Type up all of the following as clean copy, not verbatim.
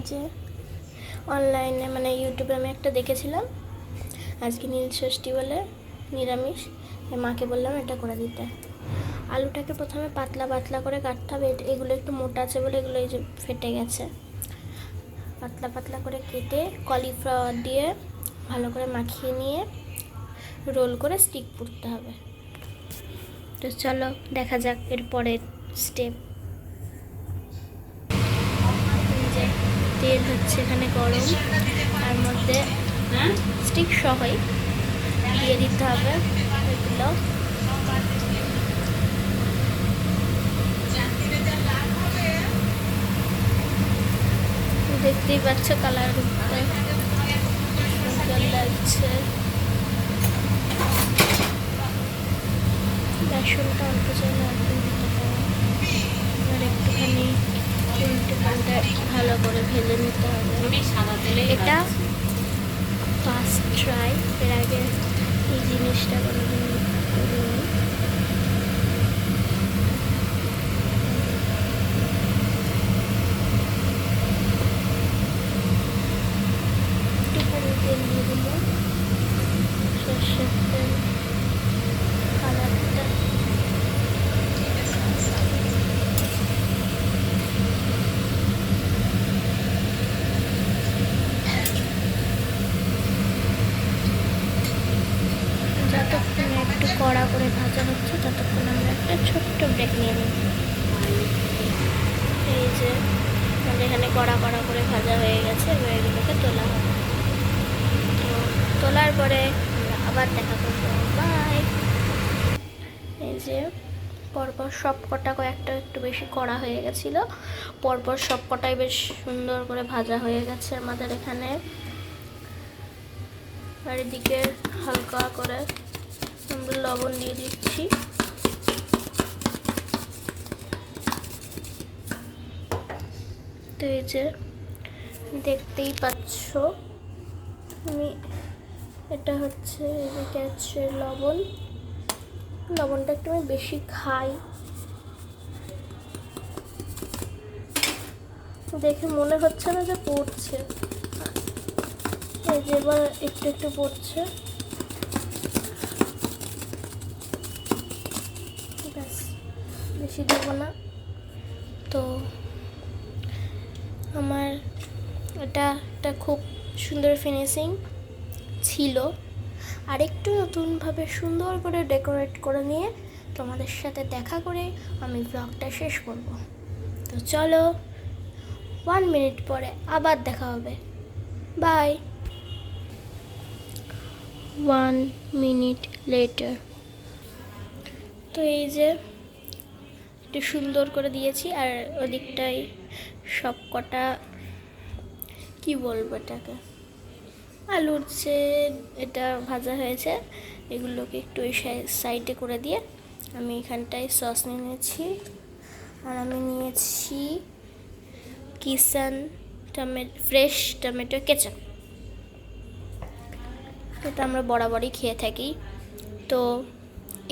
যে অনলাইনে মানে ইউটিউবে আমি একটা দেখেছিলাম, আজকে নীল ষষ্ঠী বলে নিরামিষ, মাকে বললাম এটা করে দিতে। আলুটাকে প্রথমে পাতলা পাতলা করে কাটতে হবে, এগুলো একটু মোটা আছে বলে এগুলো এই যে ফেটে গেছে। পাতলা পাতলা করে কেটে কলিফ্লাওয়ার দিয়ে ভালো করে মাখিয়ে নিয়ে রোল করে স্টিক পুড়তে হবে। তো চলো দেখা যাক এর পরের স্টেপ। তেল হচ্ছে এখানে গরম, তার মধ্যে স্টিক সহই দিয়ে দিতে হবে এগুলো। দেখতেই পাচ্ছ কালার সুন্দর লাগছে। বেসনটা অল্প চাইলে অল্প দিতে হবে, এবার একটুখানি উল্টে পাল্টে ভালো করে ভেজে নিতে হবে। এটা ফার্স্ট ট্রাই, এর আগে এই জিনিসটা কোনোদিন করিনি। একটুখানি তেল দিয়ে দিল, সর্ষের তেল, কালারটা যতক্ষণ একটু কড়া করে ভাজা হচ্ছে ততক্ষণ আমরা একটা ছোট্ট ব্রেক নিয়ে নিই। এই যে আমাদের এখানে কড়া কড়া করে ভাজা হয়ে গেছে, এবার এগুলোকে তোলা হবে। তো তোলার পরে আমরা আবার দেখা করবো, বাই। এই যে পরপর সব কটা, কয়েকটা একটু বেশি কড়া হয়ে গেছিলো, পরপর সব কটাই বেশ সুন্দর করে ভাজা হয়ে গেছে আমাদের এখানে। আর এদিকে হালকা করে আমরা লবণ দিয়ে দিচ্ছি। তো এই যে দেখতেই পাচ্ছ, আমি এটা হচ্ছে এদিকে আছে লবণ, লবণটা একটু আমি বেশি খাই, দেখে মনে হচ্ছে না যে পড়ছে। এই যে এবার একটু একটু পড়ছে, ব্যাস বেশি দেবো না। তো আমার এটা একটা খুব সুন্দর ফিনিশিং ছিল, আর একটু নতুনভাবে সুন্দর করে ডেকোরেট করে নিয়ে তোমাদের সাথে দেখা করে আমি ব্লগটা শেষ করব। তো চলো 1 মিনিট পরে আবার দেখা হবে, বাই। 1 minute letter. তো এই যে একটু সুন্দর করে দিয়েছি, আর ওদিকটাই সব কটা কি বলবো এটাকে, আলুর যে এটা ভাজা হয়েছে এগুলোকে একটু ওই সাইডে করে দিয়ে আমি এখানটায় সস নিয়েছি, আর আমি নিয়েছি কিষান ফ্রেশ টমেটো কেচাপ। এটা আমরা বরাবরই খেয়ে থাকি। তো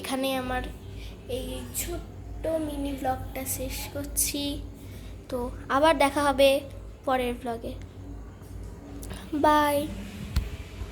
এখানে আমার এই ছোট্ট মিনি ব্লগটা শেষ করছি। তো আবার দেখা হবে পরের ব্লগে, বাই।